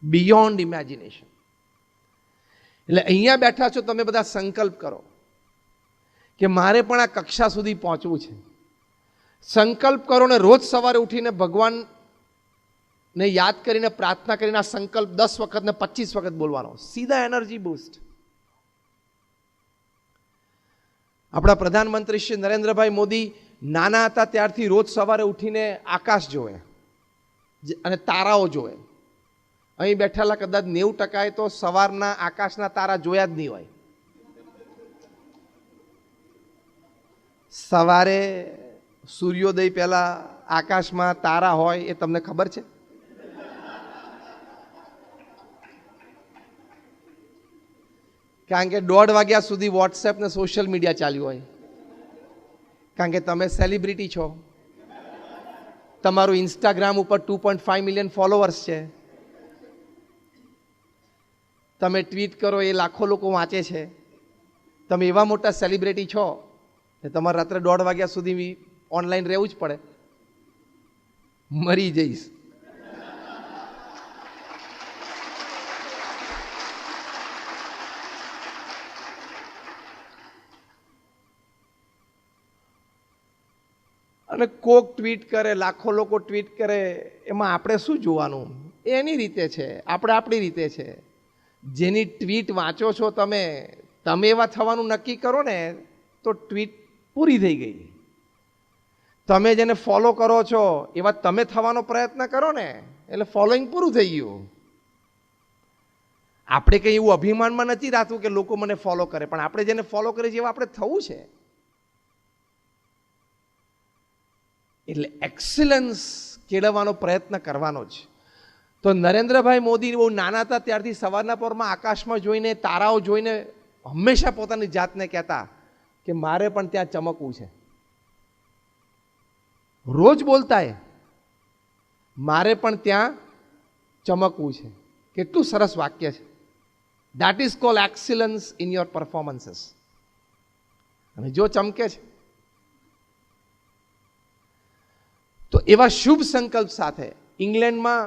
Beyond imagination. એટલે અહીંયા બેઠા છો તમે બધા સંકલ્પ કરો કે મારે પણ આ કક્ષા સુધી પહોંચવું છે. સંકલ્પ કરો ને રોજ સવારે ઉઠીને ભગવાનને યાદ કરીને પ્રાર્થના કરીને આ સંકલ્પ 10 વખત ને 25 વખત બોલવાનો. સીધા એનર્જી બૂસ્ટ. આપણા પ્રધાનમંત્રી શ્રી નરેન્દ્રભાઈ મોદી નાના હતા ત્યારથી રોજ સવારે ઉઠીને આકાશ જોવે અને તારાઓ જોવે. અહીં બેઠેલા કદાચ 90% તો સવારના આકાશના તારા જોયા જ નહીં હોય. સવારે સૂર્યોદય પહેલા આકાશમાં તારા હોય એ તમને ખબર છે? કારણ કે 1:30 વાગ્યા સુધી વોટ્સએપ ને સોશિયલ મીડિયા ચાલ્યું હોય. કારણ કે તમે સેલિબ્રિટી છો, તમારું ઇન્સ્ટાગ્રામ ઉપર 2.5 મિલિયન ફોલોવર્સ છે, તમે ટ્વીટ કરો એ લાખો લોકો વાંચે છે. તમે એવા મોટા સેલિબ્રિટી છો ને તમારે રાત્રે 1:30 વાગ્યા સુધી ઓનલાઈન રહેવું જ પડે. મરી જઈશ. અને કોક ટ્વીટ કરે, લાખો લોકો ટ્વીટ કરે, એમાં આપણે શું જોવાનું? એની રીતે છે, આપણે આપણી રીતે છે. જેની ટ્વીટ વાંચો છો તમે એવા થવાનું નક્કી કરો ને તો ટ્વીટ પૂરી થઈ ગઈ. તમે જેને ફોલો કરો છો એવા તમે થવાનો પ્રયત્ન કરો ને એટલે ફોલોઈંગ પૂરું થઈ ગયું. આપણે કંઈ એવું અભિમાનમાં નથી રાખવું કે લોકો મને ફોલો કરે, પણ આપણે જેને ફોલો કરીએ જેવા આપણે થવું છે. એટલે એક્સલન્સ કેળવવાનો પ્રયત્ન કરવાનો જ. તો નરેન્દ્રભાઈ મોદી બહુ નાના હતા ત્યારથી સવારના પરમાં આકાશમાં જોઈને તારાઓ જોઈને હંમેશા પોતાની જાતને કહેતા કે મારે પણ ત્યાં ચમકવું છે. રોજ બોલતા એ મારે પણ ત્યાં ચમકવું છે. કેટલું સરસ વાક્ય છે. That is called excellence in your performances. અને જો ચમકે છે તો એવા શુભ સંકલ્પ સાથે ઇંગ્લેન્ડમાં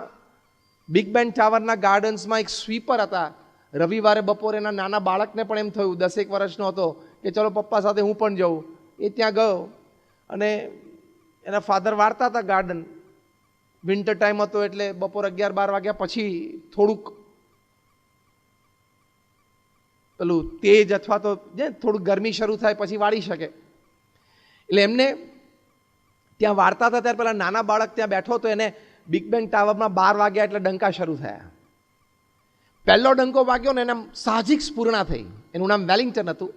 બિગ બેન ટાવરના ગાર્ડન્સમાં એક સ્વીપર હતા. રવિવારે બપોરે એના નાના બાળકને પણ એમ થયું, 10 વર્ષનો હતો, કે ચલો પપ્પા સાથે હું પણ જાઉં. એ ત્યાં ગયો અને એના ફાધર વાળતા હતા ગાર્ડન. વિન્ટર ટાઈમ હતો એટલે બપોર 11-12 વાગ્યા પછી થોડુંક પેલું તેજ અથવા તો થોડુંક ગરમી શરૂ થાય પછી વાળી શકે. એટલે એમને ત્યાં વાળતા હતા ત્યારે પેલા નાના બાળક ત્યાં બેઠો હતો. એને બિગ બેન ટાવરમાં 12 વાગ્યા એટલે ડંકા શરૂ થયા. પહેલો ડંકો વાગ્યો ને એને સાહજિક સ્ફૂર્ણા થઈ. એનું નામ વેલિંગ્ટન હતું.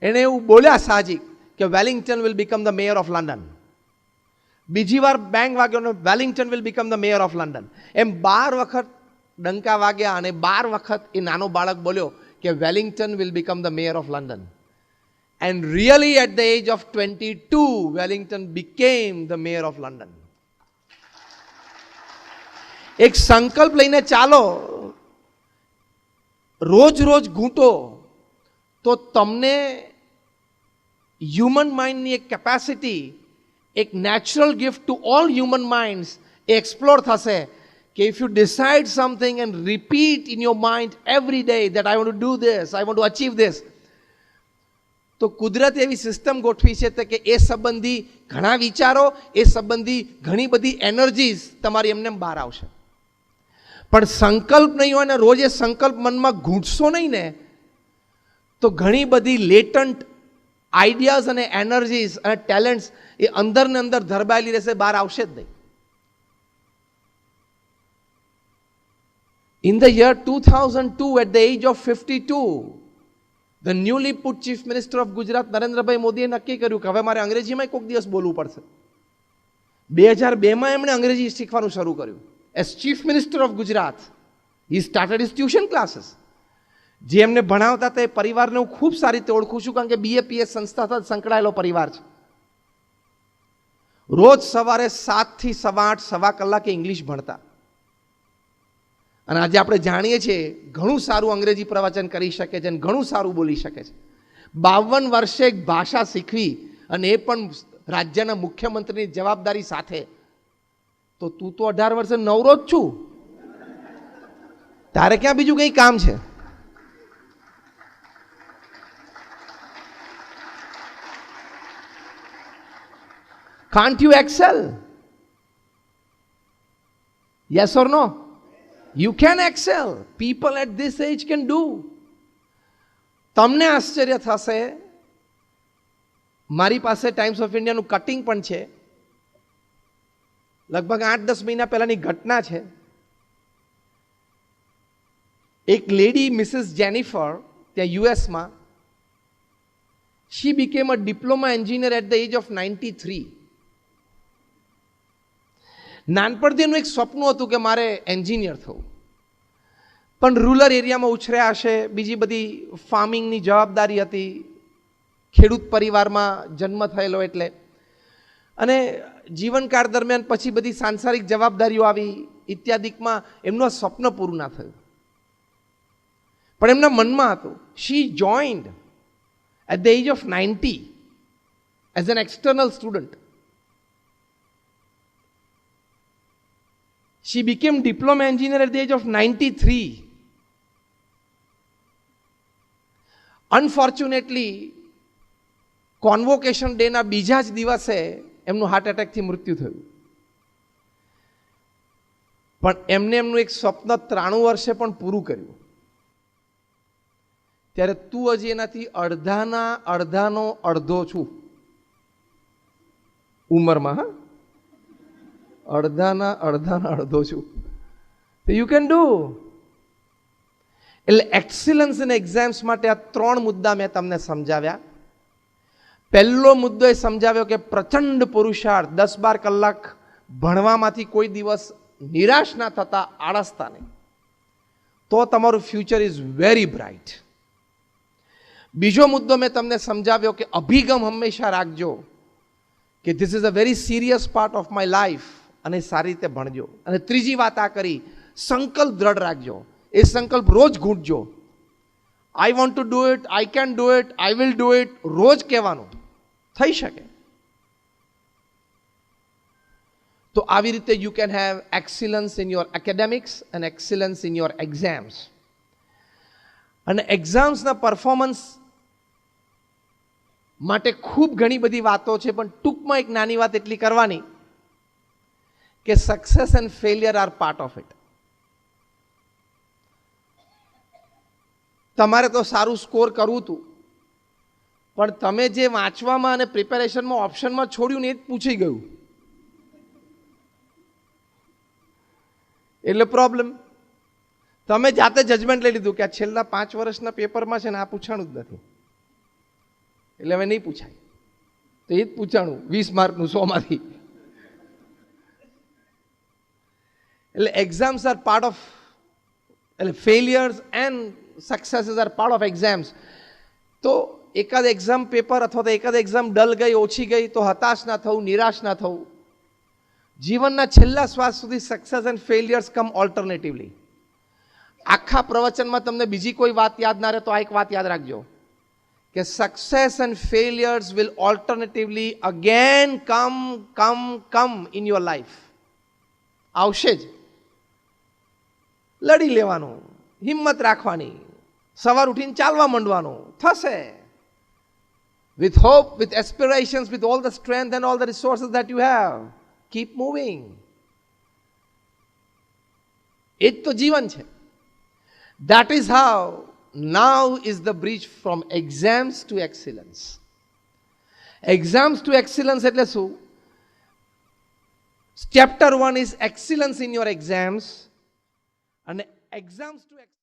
એને એવું બોલ્યા સાહજિક કે Wellington will become the mayor of London. બીજી વાર બેંગ વાગ્યો ને Wellington will become the mayor of London. એમ 12 વખત ડંકા વાગ્યા અને 12 વખત એ નાનો બાળક બોલ્યો કે Wellington will become the mayor of London. And really at the age of 22, Wellington became the mayor of London. એક સંકલ્પ લઈને ચાલો, રોજ રોજ ઘૂંટો તો તમને હ્યુમન માઇન્ડની એક કેપેસિટી, એક natural gift to all human minds explore થશે કે if you decide something and repeat in your mind every day that I want to do this, I want to achieve this, તો કુદરતે એવી system ગોઠવી છે કે એ સંબંધી ઘણા વિચારો, એ સંબંધી ઘણી બધી એનર્જીઝ તમારી એમને બહાર આવશે. પણ સંકલ્પ નહીં હોય ને રોજ એ સંકલ્પ મનમાં ઘૂંટશો નહીં ને તો ઘણી બધી લેટન્ટ આઈડિયાઝ અને એનર્જીઝ અને ટેલેન્ટ્સ એ અંદર ને અંદર ધરબાયેલી રહેશે, બહાર આવશે જ નહીં. In the year 2002, at the age of 52, the newly put Chief Minister of Gujarat, Narendrabhai મોદીએ નક્કી કર્યું કે હવે મારે અંગ્રેજીમાં કોઈક દિવસ બોલવું પડશે. 2002માં એમણે અંગ્રેજી શીખવાનું શરૂ કર્યું. As Chief Minister of Gujarat, he started his tuition classes. જે એમને ભણાવતા હતા એ પરિવારને હું ખૂબ સારી રીતે ઓળખું છું કારણ કે BAPS સંસ્થા સાથે સંકળાયેલો પરિવાર છે. રોજ સવારે 7 થી 8:15 સવા કલાકે ઇંગ્લિશ ભણતા. અને આજે આપણે જાણીએ છીએ ઘણું સારું અંગ્રેજી પ્રવચન કરી શકે છે અને ઘણું સારું બોલી શકે છે. 52 વર્ષે એક ભાષા શીખવી અને એ પણ રાજ્યના મુખ્યમંત્રીની જવાબદારી સાથે, તો તું તો 18 વર્ષે નવરો જ છું. તારે ક્યાં બીજું કંઈ કામ છે? Can't you excel? Yes or no? You can excel. People at this age can do. તમને આશ્ચર્ય થશે, મારી પાસે ટાઈમ્સ ઓફ ઇન્ડિયાનું કટિંગ પણ છે, લગભગ 8-10 મહિના પહેલાની ઘટના છે. એક લેડી મિસિસ જેનિફર ત્યાં યુએસમાં, she became a diploma engineer at the age of 93. નાનપણથી એનું એક સ્વપ્ન હતું કે મારે એન્જિનિયર થવું, પણ રૂરલ એરિયામાં ઉછર્યા હશે, બીજી બધી ફાર્મિંગની જવાબદારી હતી, ખેડૂત પરિવારમાં જન્મ થયેલો એટલે, અને જીવનકાળ દરમિયાન પછી બધી સાંસારિક જવાબદારીઓ આવી ઇત્યાદિકમાં એમનું સ્વપ્ન પૂરું ના થયું. પણ એમના મનમાં હતું. She joined at the age of 90 as an external student. She became diploma engineer at the age of 93. Unfortunately, convocation day ના બીજા જ દિવસે એમનું હાર્ટ એટેકથી મૃત્યુ થયું. પણ એમને એમનું એક સ્વપ્ન 93 વર્ષે પણ પૂરું કર્યું. ત્યારે તું હજી એનાથી અડધાનો અડધો છું ઉંમરમાં. હા, અડધાના અડધો છું. તો યુ કેન ડુ. એટલે એક્સિલન્સ ઇન એક્ઝામ્સ માટે આ 3 મુદ્દા મેં તમને સમજાવ્યા. પહેલો મુદ્દો એ સમજાવ્યો કે પ્રચંડ પુરુષાર્થ, 10-12 કલાક ભણવામાંથી કોઈ દિવસ નિરાશ ના થતા, આળસતા નહીં, તો તમારું ફ્યુચર ઇઝ વેરી બ્રાઇટ. બીજો મુદ્દો મેં તમને સમજાવ્યો કે અભિગમ હંમેશા રાખજો કે this is a very serious part of my life, અને સારી રીતે ભણજો. અને ત્રીજી વાત આ કરી, સંકલ્પ દ્રઢ રાખજો. એ સંકલ્પ રોજ ઘૂંટજો. I want to do it, I can do it, I will do it, રોજ કહેવાનું. થઈ શકે. તો આવી રીતે you can have excellence in your academics and excellence in your exams. અને એક્ઝામ્સના પરફોર્મન્સ માટે ખૂબ ઘણી બધી વાતો છે, પણ ટૂંકમાં એક નાની વાત એટલી કરવાની કે success and failure are part of it. તમારે તો સારું સ્કોર કરવું હતું, પણ તમે જે વાંચવામાં અને પ્રિપેરેશનમાં ઓપ્શનમાં છોડ્યું ને એ જ પૂછી ગયું, એટલે પ્રોબ્લેમ. તમે જાતે જજમેન્ટ લઈ લીધું કે આ છેલ્લા 5 વર્ષના પેપરમાં છે ને આ પૂછાણું જ નથી, એટલે હવે નહીં પૂછાય, તો એ જ પૂછાણું 20 માર્કનું 100 માંથી. એટલે એક્ઝામ્સ આર પાર્ટ ઓફ, એટલે failures and successes are part of exams. તો એકાદ એક્ઝામ પેપર અથવા તો એકાદ એક્ઝામ ડલ ગઈ, ઓછી ગઈ, તો હતાશ ના થવું, નિરાશ ના થવું. જીવનના છેલ્લા શ્વાસ સુધી સક્સેસ એન્ડ ફેલિયર્સ કમ ઓલ્ટરનેટિવલી. આખા પ્રવચનમાં તમને બીજી કોઈ વાત યાદ ના રહે તો આ એક વાત યાદ રાખજો કે success and failures will alternatively again come in your life. આવશે જ. લડી લેવાનું, હિંમત રાખવાની, સવાર ઉઠીને ચાલવા માંડવાનું, થશે. With hope, with aspirations, with all the strength and all the resources that you have, keep moving. એ જ તો જીવન છે. That is how now is the bridge from exams to excellence. Exams to excellence એટલે શું? Chapter 1 is excellence in your exams, and exams to excellence.